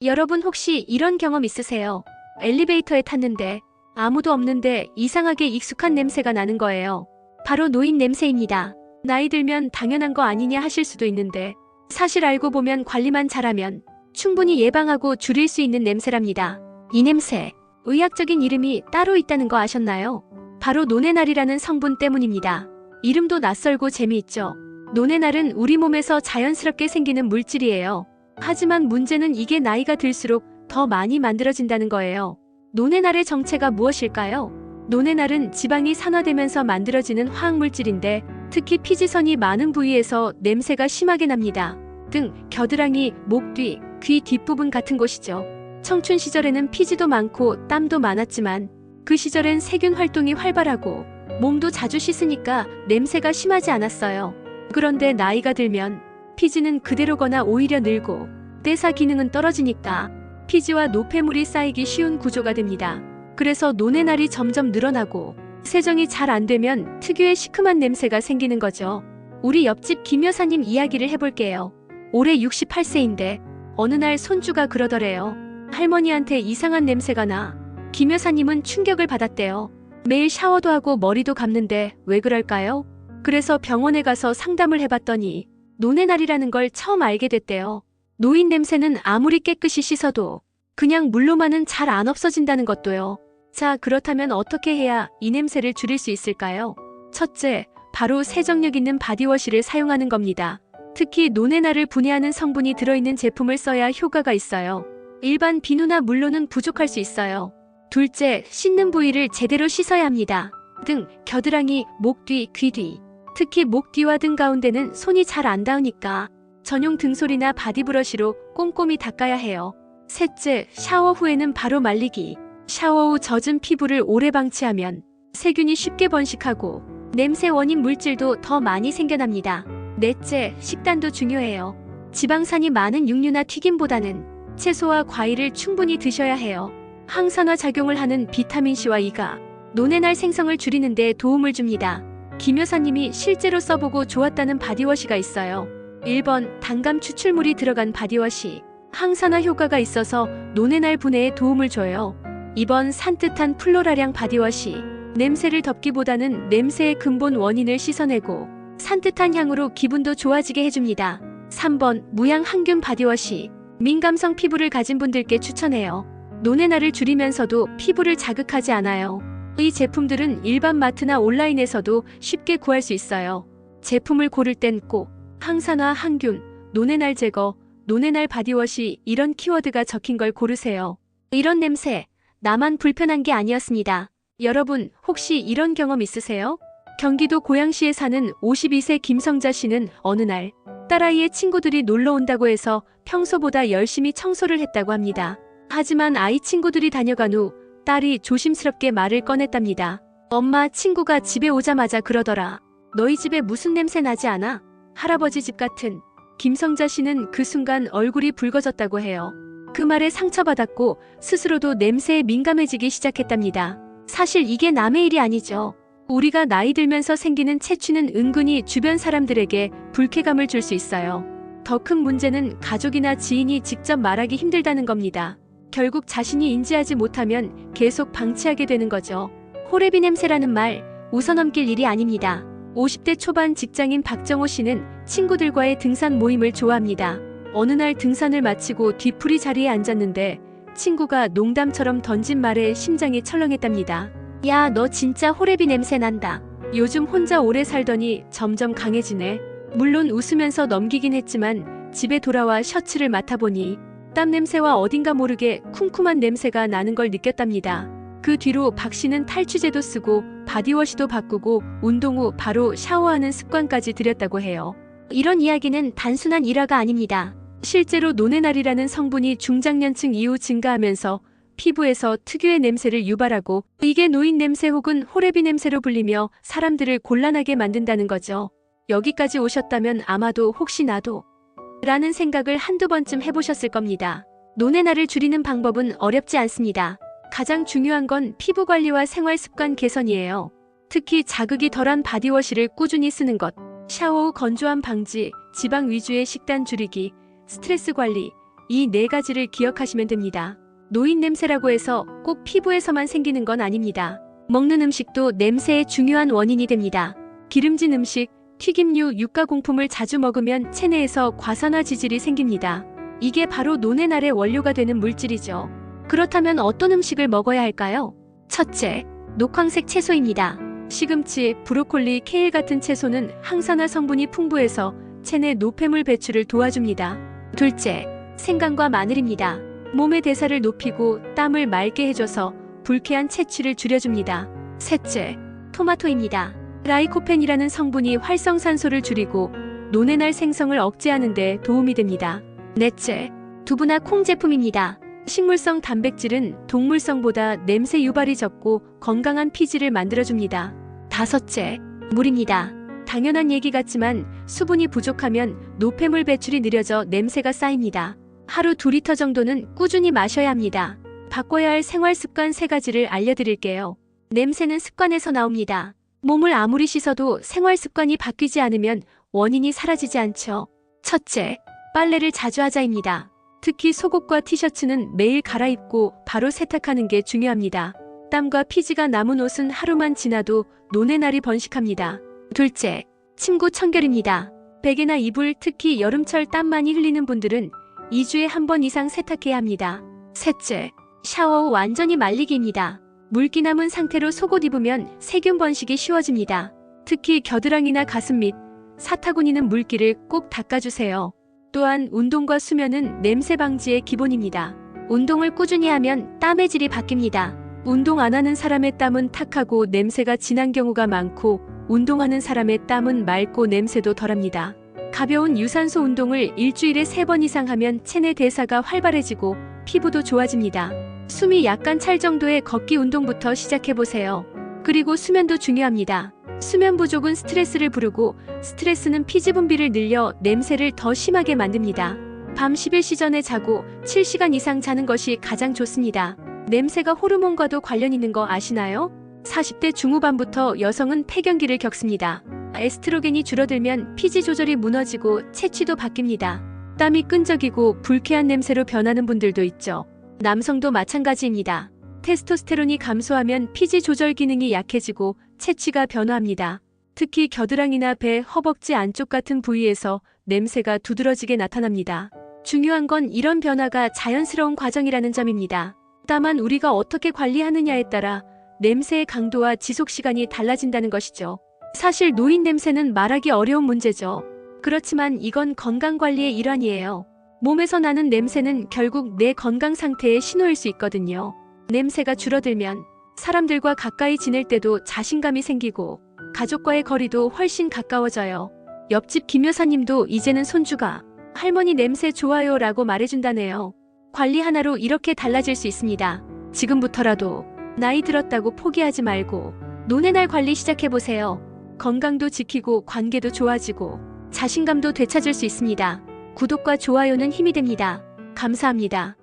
여러분 혹시 이런 경험 있으세요? 엘리베이터에 탔는데 아무도 없는데 이상하게 익숙한 냄새가 나는 거예요. 바로 노인 냄새입니다. 나이 들면 당연한 거 아니냐 하실 수도 있는데 사실 알고 보면 관리만 잘하면 충분히 예방하고 줄일 수 있는 냄새랍니다. 이 냄새, 의학적인 이름이 따로 있다는 거 아셨나요? 바로 노네날이라는 성분 때문입니다. 이름도 낯설고 재미있죠? 노네날은 우리 몸에서 자연스럽게 생기는 물질이에요. 하지만 문제는 이게 나이가 들수록 더 많이 만들어진다는 거예요. 노네날의 정체가 무엇일까요? 노네날은 지방이 산화되면서 만들어지는 화학물질인데 특히 피지선이 많은 부위에서 냄새가 심하게 납니다. 등, 겨드랑이, 목 뒤, 귀 뒷부분 같은 곳이죠. 청춘 시절에는 피지도 많고 땀도 많았지만 그 시절엔 세균 활동이 활발하고 몸도 자주 씻으니까 냄새가 심하지 않았어요. 그런데 나이가 들면 피지는 그대로거나 오히려 늘고 대사 기능은 떨어지니까 피지와 노폐물이 쌓이기 쉬운 구조가 됩니다. 그래서 노네날이 점점 늘어나고 세정이 잘 안 되면 특유의 시큼한 냄새가 생기는 거죠. 우리 옆집 김 여사님 이야기를 해볼게요. 올해 68세인데 어느 날 손주가 그러더래요. 할머니한테 이상한 냄새가 나. 김 여사님은 충격을 받았대요. 매일 샤워도 하고 머리도 감는데 왜 그럴까요? 그래서 병원에 가서 상담을 해봤더니 노네날이라는 걸 처음 알게 됐대요. 노인 냄새는 아무리 깨끗이 씻어도 그냥 물로만은 잘 안 없어진다는 것도요. 자, 그렇다면 어떻게 해야 이 냄새를 줄일 수 있을까요? 첫째, 바로 세정력 있는 바디워시를 사용하는 겁니다. 특히 노네날을 분해하는 성분이 들어있는 제품을 써야 효과가 있어요. 일반 비누나 물로는 부족할 수 있어요. 둘째, 씻는 부위를 제대로 씻어야 합니다. 등, 겨드랑이, 목 뒤, 귀 뒤. 특히 목 뒤와 등 가운데는 손이 잘 안 닿으니까 전용 등솔이나 바디브러쉬로 꼼꼼히 닦아야 해요. 셋째, 샤워 후에는 바로 말리기. 샤워 후 젖은 피부를 오래 방치하면 세균이 쉽게 번식하고 냄새 원인 물질도 더 많이 생겨납니다. 넷째, 식단도 중요해요. 지방산이 많은 육류나 튀김보다는 채소와 과일을 충분히 드셔야 해요. 항산화 작용을 하는 비타민C와 E가 노네날 생성을 줄이는 데 도움을 줍니다. 김 여사님이 실제로 써보고 좋았다는 바디워시가 있어요. 1번, 단감 추출물이 들어간 바디워시. 항산화 효과가 있어서 노네날 분해에 도움을 줘요. 2번, 산뜻한 플로라량 바디워시. 냄새를 덮기보다는 냄새의 근본 원인을 씻어내고 산뜻한 향으로 기분도 좋아지게 해줍니다. 3번, 무향 항균 바디워시. 민감성 피부를 가진 분들께 추천해요. 노네날을 줄이면서도 피부를 자극하지 않아요. 이 제품들은 일반 마트나 온라인에서도 쉽게 구할 수 있어요. 제품을 고를 땐 꼭 항산화, 항균, 노네날 제거, 노네날 바디워시 이런 키워드가 적힌 걸 고르세요. 이런 냄새, 나만 불편한 게 아니었습니다. 여러분 혹시 이런 경험 있으세요? 경기도 고양시에 사는 52세 김성자 씨는 어느 날 딸아이의 친구들이 놀러 온다고 해서 평소보다 열심히 청소를 했다고 합니다. 하지만 아이 친구들이 다녀간 후 딸이 조심스럽게 말을 꺼냈답니다. 엄마, 친구가 집에 오자마자 그러더라. 너희 집에 무슨 냄새 나지 않아? 할아버지 집 같은. 김성자 씨는 그 순간 얼굴이 붉어졌다고 해요. 그 말에 상처받았고 스스로도 냄새에 민감해지기 시작했답니다. 사실 이게 남의 일이 아니죠. 우리가 나이 들면서 생기는 체취는 은근히 주변 사람들에게 불쾌감을 줄 수 있어요. 더 큰 문제는 가족이나 지인이 직접 말하기 힘들다는 겁니다. 결국 자신이 인지하지 못하면 계속 방치하게 되는 거죠. 호레비 냄새라는 말, 웃어넘길 일이 아닙니다. 50대 초반 직장인 박정호 씨는 친구들과의 등산 모임을 좋아합니다. 어느 날 등산을 마치고 뒤풀이 자리에 앉았는데 친구가 농담처럼 던진 말에 심장이 철렁했답니다. 야, 너 진짜 호레비 냄새 난다. 요즘 혼자 오래 살더니 점점 강해지네. 물론 웃으면서 넘기긴 했지만 집에 돌아와 셔츠를 맡아보니 땀 냄새와 어딘가 모르게 쿰쿰한 냄새가 나는 걸 느꼈답니다. 그 뒤로 박 씨는 탈취제도 쓰고 바디워시도 바꾸고 운동 후 바로 샤워하는 습관까지 들였다고 해요. 이런 이야기는 단순한 일화가 아닙니다. 실제로 노네날이라는 성분이 중장년층 이후 증가하면서 피부에서 특유의 냄새를 유발하고 이게 노인 냄새 혹은 호레비 냄새로 불리며 사람들을 곤란하게 만든다는 거죠. 여기까지 오셨다면 아마도 혹시 나도 라는 생각을 한두 번쯤 해보셨을 겁니다. 노네날을 줄이는 방법은 어렵지 않습니다. 가장 중요한 건 피부 관리와 생활 습관 개선이에요. 특히 자극이 덜한 바디워시를 꾸준히 쓰는 것, 샤워 후 건조함 방지, 지방 위주의 식단 줄이기, 스트레스 관리, 이 네 가지를 기억하시면 됩니다. 노인 냄새라고 해서 꼭 피부에서만 생기는 건 아닙니다. 먹는 음식도 냄새의 중요한 원인이 됩니다. 기름진 음식, 튀김류, 유가공품을 자주 먹으면 체내에서 과산화 지질이 생깁니다. 이게 바로 노네날의 원료가 되는 물질이죠. 그렇다면 어떤 음식을 먹어야 할까요? 첫째, 녹황색 채소입니다. 시금치, 브로콜리, 케일 같은 채소는 항산화 성분이 풍부해서 체내 노폐물 배출을 도와줍니다. 둘째, 생강과 마늘입니다. 몸의 대사를 높이고 땀을 맑게 해줘서 불쾌한 채취를 줄여줍니다. 셋째, 토마토입니다. 라이코펜이라는 성분이 활성산소를 줄이고 노네날 생성을 억제하는 데 도움이 됩니다. 넷째, 두부나 콩 제품입니다. 식물성 단백질은 동물성보다 냄새 유발이 적고 건강한 피지를 만들어줍니다. 다섯째, 물입니다. 당연한 얘기 같지만 수분이 부족하면 노폐물 배출이 느려져 냄새가 쌓입니다. 하루 2리터 정도는 꾸준히 마셔야 합니다. 바꿔야 할 생활습관 3가지를 알려드릴게요. 냄새는 습관에서 나옵니다. 몸을 아무리 씻어도 생활습관이 바뀌지 않으면 원인이 사라지지 않죠. 첫째, 빨래를 자주 하자입니다. 특히 속옷과 티셔츠는 매일 갈아입고 바로 세탁하는 게 중요합니다. 땀과 피지가 남은 옷은 하루만 지나도 노네날이 번식합니다. 둘째, 침구 청결입니다. 베개나 이불, 특히 여름철 땀 많이 흘리는 분들은 2주에 1번 이상 세탁해야 합니다. 셋째, 샤워 후 완전히 말리기입니다. 물기 남은 상태로 속옷 입으면 세균 번식이 쉬워집니다. 특히 겨드랑이나 가슴 및 사타구니는 물기를 꼭 닦아주세요. 또한 운동과 수면은 냄새 방지의 기본입니다. 운동을 꾸준히 하면 땀의 질이 바뀝니다. 운동 안 하는 사람의 땀은 탁하고 냄새가 진한 경우가 많고 운동하는 사람의 땀은 맑고 냄새도 덜합니다. 가벼운 유산소 운동을 일주일에 3번 이상 하면 체내 대사가 활발해지고 피부도 좋아집니다. 숨이 약간 찰 정도의 걷기 운동부터 시작해보세요. 그리고 수면도 중요합니다. 수면 부족은 스트레스를 부르고 스트레스는 피지 분비를 늘려 냄새를 더 심하게 만듭니다. 밤 11시 전에 자고 7시간 이상 자는 것이 가장 좋습니다. 냄새가 호르몬과도 관련 있는 거 아시나요? 40대 중후반부터 여성은 폐경기를 겪습니다. 에스트로겐이 줄어들면 피지 조절이 무너지고 체취도 바뀝니다. 땀이 끈적이고 불쾌한 냄새로 변하는 분들도 있죠. 남성도 마찬가지입니다. 테스토스테론이 감소하면 피지 조절 기능이 약해지고 체취가 변화합니다. 특히 겨드랑이나 배, 허벅지 안쪽 같은 부위에서 냄새가 두드러지게 나타납니다. 중요한 건 이런 변화가 자연스러운 과정이라는 점입니다. 다만 우리가 어떻게 관리하느냐에 따라 냄새의 강도와 지속 시간이 달라진다는 것이죠. 사실 노인 냄새는 말하기 어려운 문제죠. 그렇지만 이건 건강관리의 일환이에요. 몸에서 나는 냄새는 결국 내 건강 상태의 신호일 수 있거든요. 냄새가 줄어들면 사람들과 가까이 지낼 때도 자신감이 생기고 가족과의 거리도 훨씬 가까워져요. 옆집 김 여사님도 이제는 손주가 할머니 냄새 좋아요 라고 말해준다네요. 관리 하나로 이렇게 달라질 수 있습니다. 지금부터라도 나이 들었다고 포기하지 말고 노네날 관리 시작해보세요. 건강도 지키고 관계도 좋아지고 자신감도 되찾을 수 있습니다. 구독과 좋아요는 힘이 됩니다. 감사합니다.